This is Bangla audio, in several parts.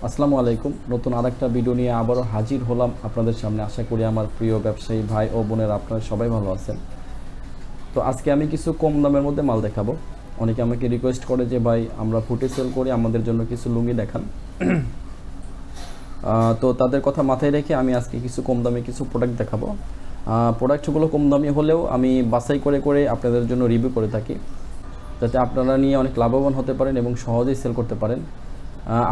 আসসালামু আলাইকুম। নতুন আরেকটা ভিডিও নিয়ে আবারও হাজির হলাম আপনাদের সামনে। আশা করি আমার প্রিয় ব্যবসায়ী ভাই ও বোনেরা আপনারা সবাই ভালো আছেন। তো আজকে আমি কিছু কম দামের মধ্যে মাল দেখাবো। অনেকে আমাকে রিকোয়েস্ট করে যে ভাই আমরা ফুটে সেল করি, আমাদের জন্য কিছু লুঙ্গি দেখান। তো তাদের কথা মাথায় রেখে আমি আজকে কিছু কম দামে কিছু প্রোডাক্ট দেখাবো। প্রোডাক্টগুলো কম দামি হলেও আমি বাছাই করে করে আপনাদের জন্য রিভিউ করে থাকি, যাতে আপনারা নিয়ে অনেক লাভবান হতে পারেন এবং সহজেই সেল করতে পারেন।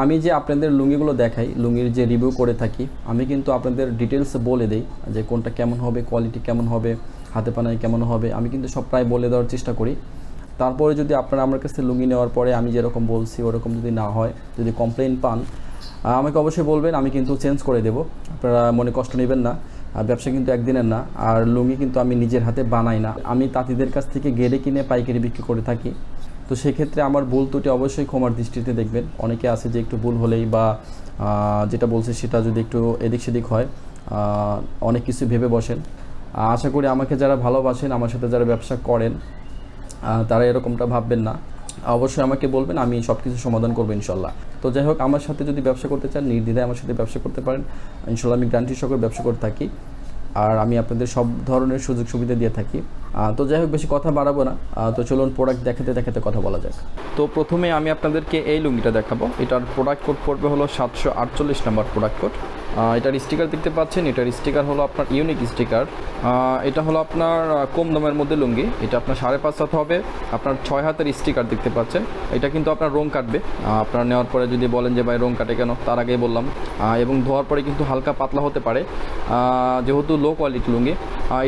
আমি যে আপনাদের লুঙ্গিগুলো দেখাই, লুঙ্গির যে রিভিউ করে থাকি, আমি কিন্তু আপনাদের ডিটেলস বলে দিই যে কোনটা কেমন হবে, কোয়ালিটি কেমন হবে, হাতে পানায় কেমন হবে, আমি কিন্তু সব প্রায় বলে দেওয়ার চেষ্টা করি। তারপরে যদি আপনারা আমার কাছে লুঙ্গি নেওয়ার পরে আমি যেরকম বলছি ওরকম যদি না হয়, যদি কমপ্লেন পান, আমাকে অবশ্যই বলবেন, আমি কিন্তু চেঞ্জ করে দেবো। আপনারা মনে কষ্ট নেবেন না। ব্যবসা কিন্তু একদিনের না, আর লুঙ্গি কিন্তু আমি নিজের হাতে বানাই না, আমি তাঁতিদের কাছ থেকে গেড়ে কিনে পাইকারি বিক্রি করে থাকি। তো সেক্ষেত্রে আমার ভুল ত্রুটি অবশ্যই ক্ষমার দৃষ্টিতে দেখবেন। অনেকে আছে যে একটু ভুল হলেই বা যেটা বলছে সেটা যদি একটু এদিক সেদিক হয়, অনেক কিছু ভেবে বসেন। আশা করি আমাকে যারা ভালোবাসেন, আমার সাথে যারা ব্যবসা করেন, তারা এরকমটা ভাববেন না। অবশ্যই আমাকে বলবেন, আমি সব কিছু সমাধান করবো ইনশাল্লাহ। তো যাই হোক, আমার সাথে যদি ব্যবসা করতে চান নির্দ্বিধায় আমার সাথে ব্যবসা করতে পারেন ইনশাল্লাহ। আমি গ্যারান্টি সহকারে ব্যবসা করে থাকি, আর আমি আপনাদের সব ধরনের সুযোগ সুবিধা দিয়ে থাকি। তো যাই হোক, বেশি কথা বাড়াবো না। তো চলুন প্রোডাক্ট দেখাতে দেখাতে কথা বলা যাক। তো প্রথমে আমি আপনাদেরকে এই লুঙ্গিটা দেখাবো। এটার প্রোডাক্ট কোড পড়বে হলো 748 নাম্বার প্রোডাক্ট কোড। এটার স্টিকার দেখতে পাচ্ছেন, এটার স্টিকার হলো আপনার ইউনিক স্টিকার। এটা হলো আপনার কম দামের মধ্যে লুঙ্গি। এটা আপনার 5.5 হাত হবে, আপনার 6 হাতের স্টিকার দেখতে পাচ্ছেন। এটা কিন্তু আপনার রং কাটবে। আপনার নেওয়ার পরে যদি বলেন যে ভাই রং কাটে কেন, তার আগেই বললাম। এবং ধোয়ার পরে কিন্তু হালকা পাতলা হতে পারে, যেহেতু লো কোয়ালিটি লুঙ্গি।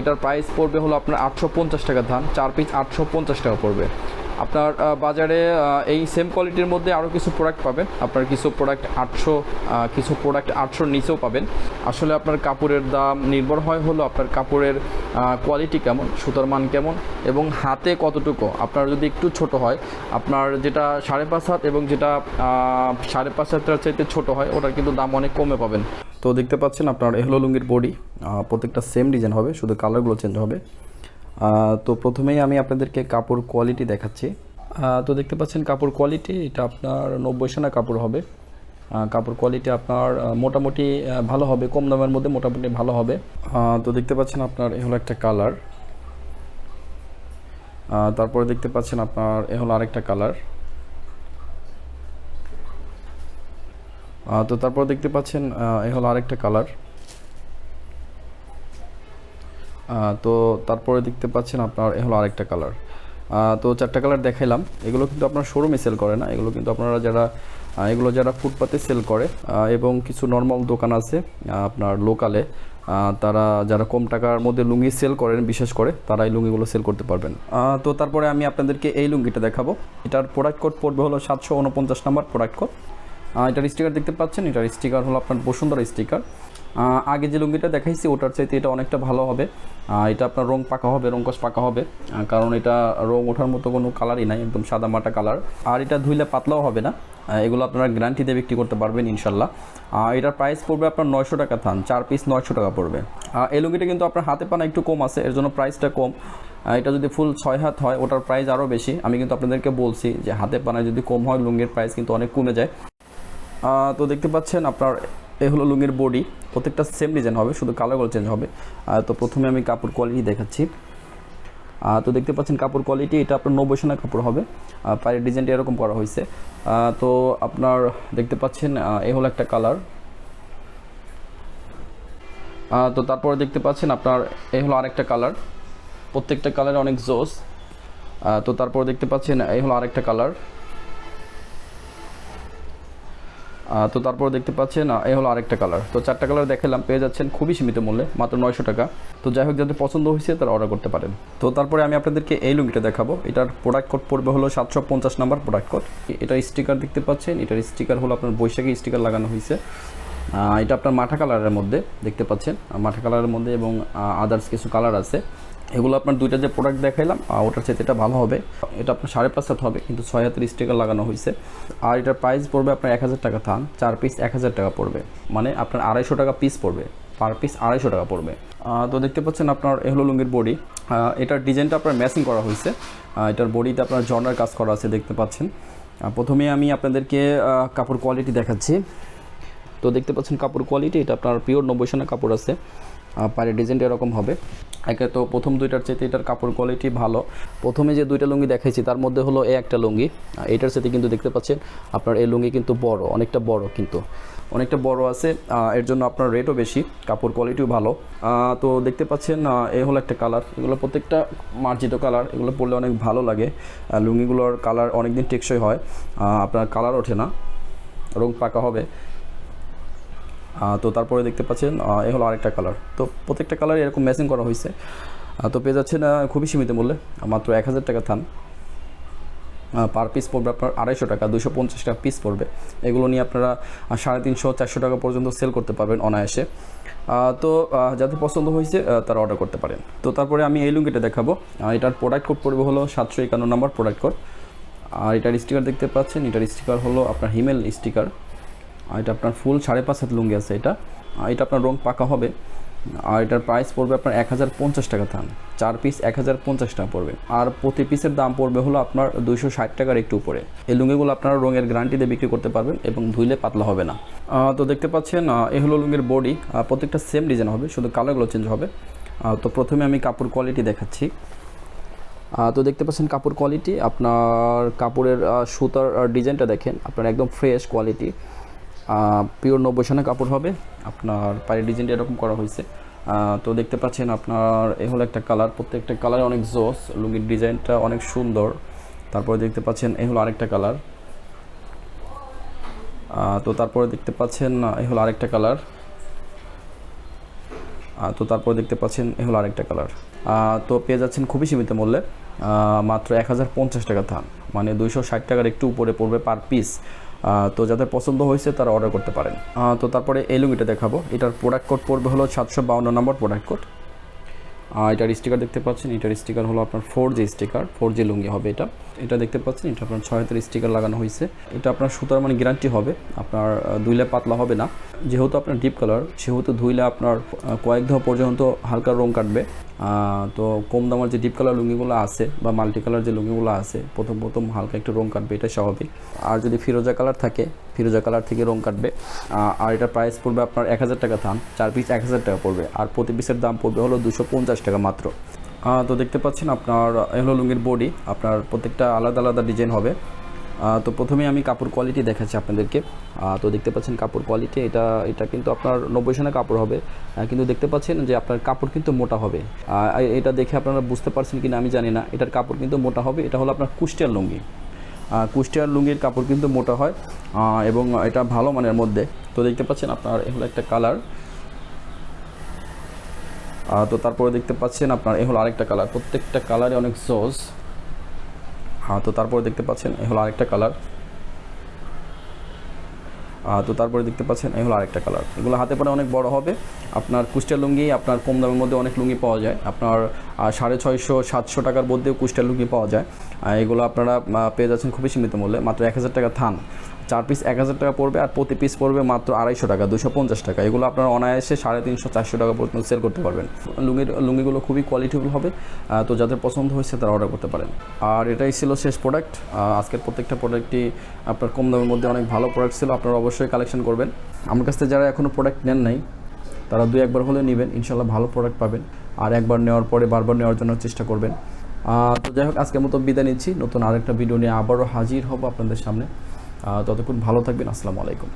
এটার প্রাইস পড়বে হলো আপনার 850 টাকা ধান, 4 পিস 850 টাকা পড়বে। আপনার বাজারে এই সেম কোয়ালিটির মধ্যে আরও কিছু প্রোডাক্ট পাবেন। আপনার কিছু প্রোডাক্ট 800, কিছু প্রোডাক্ট 800-র নিচেও পাবেন। আসলে আপনার কাপড়ের দাম নির্ভর হয় হলো আপনার কাপড়ের কোয়ালিটি কেমন, সুতার মান কেমন, এবং হাতে কতটুকু। আপনার যদি একটু ছোট হয়, আপনার যেটা 5.5 হাত এবং যেটা 5.5 হাতের চাইতে ছোটো হয়, ওটার কিন্তু দাম অনেক কমে পাবেন। তো দেখতে পাচ্ছেন আপনার এহলো লুঙ্গির বডি, প্রত্যেকটা সেম ডিজাইন হবে, শুধু কালারগুলো চেঞ্জ হবে। তো প্রথমেই আমি আপনাদেরকে কাপড় কোয়ালিটি দেখাচ্ছি। তো দেখতে পাচ্ছেন কাপড় কোয়ালিটি, এটা আপনার 90 সেনা কাপড় হবে। কাপড় কোয়ালিটি আপনার মোটামুটি ভালো হবে, কম দামের মধ্যে মোটামুটি ভালো হবে। তো দেখতে পাচ্ছেন আপনার এ হলো একটা কালার। তারপরে দেখতে পাচ্ছেন আপনার এ হলো আরেকটা কালার। তো তারপর দেখতে পাচ্ছেন এ হলো আরেকটা কালার। তো তারপরে দেখতে পাচ্ছেন আপনার এ হলো আরেকটা কালার। তো 4টা কালার দেখাইলাম। এগুলো কিন্তু আপনার শোরুমে সেল করে না, এগুলো কিন্তু আপনারা যারা ফুটপাতে সেল করে এবং কিছু নর্মাল দোকান আছে আপনার লোকালে, তারা যারা কম টাকার মধ্যে লুঙ্গি সেল করেন, বিশেষ করে তারা এই লুঙ্গিগুলো সেল করতে পারবেন। তো তারপরে আমি আপনাদেরকে এই লুঙ্গিটা দেখাবো। এটার প্রোডাক্ট কোড পড়বে হলো 749 নাম্বার প্রোডাক্ট কোড। এটার স্টিকার দেখতে পাচ্ছেন, এটার স্টিকার হলো আপনার বসুন্ধরা স্টিকার। আগে যে লুঙ্গিটা দেখাইছি ওটার চাইতে এটা অনেকটা ভালো হবে। এটা আপনার রং পাকা হবে, রংকশ পাকা হবে, কারণ এটা রং ওঠার মতো কোনো কালারই নাই, একদম সাদা মাটা কালার। আর এটা ধুইলে পাতলাও হবে না। এগুলো আপনারা গ্যারান্টি দিয়ে বিক্রি করতে পারবেন ইনশাল্লাহ। এটার প্রাইস পড়বে আপনার 900 টাকা থান, 4 পিস 900 টাকা পড়বে। এই লুঙ্গিটা কিন্তু আপনার হাতে পানা একটু কম আছে, এর জন্য প্রাইসটা কম। এটা যদি ফুল 6 হাত হয় ওটার প্রাইস আরও বেশি। আমি কিন্তু আপনাদেরকে বলছি যে হাতে পানায় যদি কম হয় লুঙ্গির প্রাইস কিন্তু অনেক কমে যায়। তো দেখতে পাচ্ছেন আপনার এ হলো লুঙ্গির বডি, প্রত্যেকটা সেম ডিজাইন হবে, শুধু কালারগুলো চেঞ্জ হবে। তো প্রথমে আমি কাপড় কোয়ালিটি দেখাচ্ছি। তো দেখতে পাচ্ছেন কাপড় কোয়ালিটি, এটা আপনার 90 সেনা কাপড় হবে। পায়ের ডিজাইনটা এরকম করা হয়েছে। তো আপনার দেখতে পাচ্ছেন এ হলো একটা কালার। তো তারপরে দেখতে পাচ্ছেন আপনার এ হলো আরেকটা কালার। প্রত্যেকটা কালার অনেক জোস। তো তারপর দেখতে পাচ্ছেন এই হলো আরেকটা কালার। তো তারপর দেখতে পাচ্ছেন এই হলো আরেকটা কালার। তো 4টা কালার দেখালাম, পেয়ে যাচ্ছেন খুবই সীমিত মূল্যে, মাত্র 900 টাকা। তো যাই হোক, যাদের পছন্দ হয়েছে তারা অর্ডার করতে পারেন। তো তারপরে আমি আপনাদেরকে এই লুঙ্গিটা দেখাবো। এটার প্রোডাক্ট কোড পড়বে হলো 750 নাম্বার প্রোডাক্ট কোড। এটার স্টিকার দেখতে পাচ্ছেন, এটার স্টিকার হলো আপনার বৈশাখী স্টিকার লাগানো হয়েছে। এটা আপনার মাঠা কালারের মধ্যে দেখতে পাচ্ছেন, মাঠা কালারের মধ্যে, এবং আদার্স কিছু কালার আছে। এগুলো আপনার দুইটা যে প্রোডাক্ট দেখাইলাম ওটার চেয়ে এটা ভালো হবে। এটা আপনার 5.5 হাত হবে, কিন্তু 6 হাতের স্টিকার লাগানো হয়েছে। আর এটার প্রাইস পড়বে আপনার 1000 টাকা থান, 4 পিস 1000 টাকা পড়বে, মানে আপনার 250 টাকা পিস পড়বে, পার পিস 250 টাকা পড়বে। তো দেখতে পাচ্ছেন আপনার এহলো লুঙ্গির বডি। এটার ডিজাইনটা আপনার ম্যাচিং করা হয়েছে। এটার বডিতে আপনার জর্নার কাজ করা আছে দেখতে পাচ্ছেন। প্রথমে আমি আপনাদেরকে কাপড় কোয়ালিটি দেখাচ্ছি। তো দেখতে পাচ্ছেন কাপড় কোয়ালিটি, এটা আপনার পিওর 90 সানা কাপড় আছে। পায়ের ডিজাইনটা এরকম হবে। একে তো প্রথম দুইটার চাইতে এটার কাপড় কোয়ালিটি ভালো। প্রথমে যে দুইটা লুঙ্গি দেখাইছি তার মধ্যে হলো একটা লুঙ্গি, এটার সাথে কিন্তু দেখতে পাচ্ছেন আপনার এই লুঙ্গি কিন্তু বড়, অনেকটা বড়, কিন্তু অনেকটা বড় আছে। এর জন্য আপনার রেটও বেশি, কাপড় কোয়ালিটিও ভালো। তো দেখতে পাচ্ছেন এই হলো একটা কালার, এগুলো প্রত্যেকটা মার্জিত কালার, এগুলো পরলে অনেক ভালো লাগে। লুঙ্গিগুলোর কালার অনেক দিন টেকসই হয়, আপনার কালার ওঠে না, রং পাকা হবে। তো তারপরে দেখতে পাচ্ছেন এ হলো আরেকটা কালার। তো প্রত্যেকটা কালার এরকম ম্যাচিং করা হয়েছে। তো পেয়ে যাচ্ছেন খুবই সীমিত মূল্যে, মাত্র 1000 টাকা থান। পার পিস পড়বে আপনার 250 টাকা, 250 টাকা পিস পড়বে। এগুলো নিয়ে আপনারা 350-400 টাকা পর্যন্ত সেল করতে পারবেন অনায়াসে। তো যাদের পছন্দ হয়েছে তারা অর্ডার করতে পারেন। তো তারপরে আমি এই লুঙ্গিটা দেখাবো। এটার প্রোডাক্ট কোড পড়বে হলো 751 নম্বর প্রোডাক্ট কোড। আর এটার স্টিকার দেখতে পাচ্ছেন, এটার স্টিকার হলো আপনার হিমেল স্টিকার। এটা আপনার ফুল 5.5 হাত লুঙ্গি আছে এটা। এটা আপনার রং পাকা হবে। আর এটার প্রাইস পড়বে আপনার 1050 টাকা থান। 4 পিস 1050 টাকা পড়বে। আর প্রতি পিসের দাম পড়বে হলো আপনার 260 টাকার একটু উপরে। এই লুঙ্গিগুলো আপনারা রঙের গ্যারান্টি দিয়ে বিক্রি করতে পারবেন এবং ধুইলে পাতলা হবে না। তো দেখতে পাচ্ছেন এই হলো লুঙ্গির বডি, প্রত্যেকটা সেম ডিজাইন হবে, শুধু কালারগুলো চেঞ্জ হবে। তো প্রথমে আমি কাপড় কোয়ালিটি দেখাচ্ছি। তো দেখতে পাচ্ছেন কাপড় কোয়ালিটি, আপনার কাপড়ের সুতার ডিজাইনটা দেখেন, আপনার একদম ফ্রেশ কোয়ালিটি, পিওর 90 সানা কাপড় হবে। আপনার পায়ের ডিজাইনটা এরকম করা হয়েছে। তো দেখতে পাচ্ছেন আপনার এ হলো একটা কালার, প্রত্যেকটা কালার অনেক জোস, লুঙ্গির ডিজাইনটা অনেক সুন্দর। তারপরে দেখতে পাচ্ছেন এ হলো আরেকটা কালার। তো তারপরে দেখতে পাচ্ছেন এ হলো আরেকটা কালার। তো তারপরে দেখতে পাচ্ছেন এ হলো আরেকটা কালার। তো পেয়ে যাচ্ছেন খুবই সীমিত মূল্যে, মাত্র 1050 টাকা থান, মানে 260 টাকার একটু উপরে পড়বে পার পিস। তো যাদের পছন্দ হয়েছে তারা অর্ডার করতে পারেন। তো তারপরে এই লুঙ্গিটা দেখাবো। এটার প্রোডাক্ট কোড পড়বে হলো 752 নম্বর প্রোডাক্ট কোড। এটার স্টিকার দেখতে পাচ্ছেন, এটার স্টিকার হলো আপনার 4G স্টিকার, 4G লুঙ্গি হবে এটা। এটা দেখতে পাচ্ছেন, এটা আপনার 6 হাতের স্টিকার লাগানো হয়েছে। এটা আপনার সুতার মানে গ্যারান্টি হবে, আপনার ধুইলে পাতলা হবে না। যেহেতু আপনার ডিপ কালার, সেহেতু ধুইলে আপনার কয়েক ধাপ পর্যন্ত হালকা রং কাটবে। তো কম দামের যে ডিপ কালার লুঙ্গিগুলো আছে বা মাল্টি কালার যে লুঙ্গিগুলো আছে, প্রথম হালকা একটু রং কাটবে, এটা স্বাভাবিক। আর যদি ফিরোজা কালার থাকে, ফিরোজা কালার থেকে রং কাটবে। আর এটা প্রাইস পড়বে আপনার 1000 টাকা থান, 4 পিস 1000 টাকা পড়বে। আর প্রতি পিসের দাম পড়বে হলো 250 টাকা মাত্র। তো দেখতে পাচ্ছেন আপনার এগুলো লুঙ্গির বডি, আপনার প্রত্যেকটা আলাদা আলাদা ডিজাইন হবে। তো প্রথমে আমি কাপড় কোয়ালিটি দেখাচ্ছি আপনাদেরকে। তো দেখতে পাচ্ছেন কাপড় কোয়ালিটি, এটা কিন্তু আপনার 90 সানা কাপড় হবে। কিন্তু দেখতে পাচ্ছেন যে আপনার কাপড় কিন্তু মোটা হবে। এটা দেখে আপনারা বুঝতে পারছেন কিনা আমি জানি না, এটার কাপড় কিন্তু মোটা হবে। এটা হলো আপনার কুষ্টিয়ার লুঙ্গি। কুষ্টিয়ার লুঙ্গির কাপড় কিন্তু মোটা হয় এবং এটা ভালো মানের মধ্যে। তো দেখতে পাচ্ছেন আপনার এ হলো একটা কালার। তো তারপরে দেখতে পাচ্ছেন আপনার এ হলো আরেকটা কালার, প্রত্যেকটা কালারে অনেক জোস। তো তারপরে দেখতে পাচ্ছেন এ হলো আরেকটা কালার। তো তারপরে দেখতে পাচ্ছেন এই হলো আরেকটা কালার। এগুলো হাতে পরে অনেক বড় হবে। আপনার কুষ্টিয়া লুঙ্গি আপনার কম দামের মধ্যে অনেক লুঙ্গি পাওয়া যায়, আপনার 650-700 টাকার মধ্যেও কুষ্টিয়া লুঙ্গি পাওয়া যায়। এগুলো আপনারা পেয়ে যাচ্ছেন খুবই সীমিত মূল্যে, মাত্র 1000 টাকা থান। 4 পিস 1000 টাকা পড়বে, আর প্রতি পিস পড়বে মাত্র 250 টাকা, 250 টাকা। এগুলো আপনারা অনায়াসে 350-400 টাকা পর্যন্ত সেল করতে পারবেন। লুঙ্গিগুলো খুবই কোয়ালিটিফুল হবে। তো যাদের পছন্দ হয়েছে তারা অর্ডার করতে পারেন। আর এটাই ছিল শেষ প্রোডাক্ট। আজকের প্রত্যেকটা প্রোডাক্টই আপনার কম দামের মধ্যে অনেক ভালো প্রোডাক্ট ছিল, আপনারা অবশ্যই কালেকশন করবেন। আমার কাছ থেকে যারা এখনও প্রোডাক্ট নেন নাই তারা 2-1 হলে নেবেন, ইনশাল্লাহ ভালো প্রোডাক্ট পাবেন। আর একবার নেওয়ার পরে বারবার নেওয়ার জন্য চেষ্টা করবেন। তো যাই হোক, আজকের মতো বিদায় নিচ্ছি। নতুন আরেকটা ভিডিও নিয়ে আবারও হাজির হব আপনাদের সামনে। ততক্ষণ ভালো থাকবেন। আসসালামু আলাইকুম।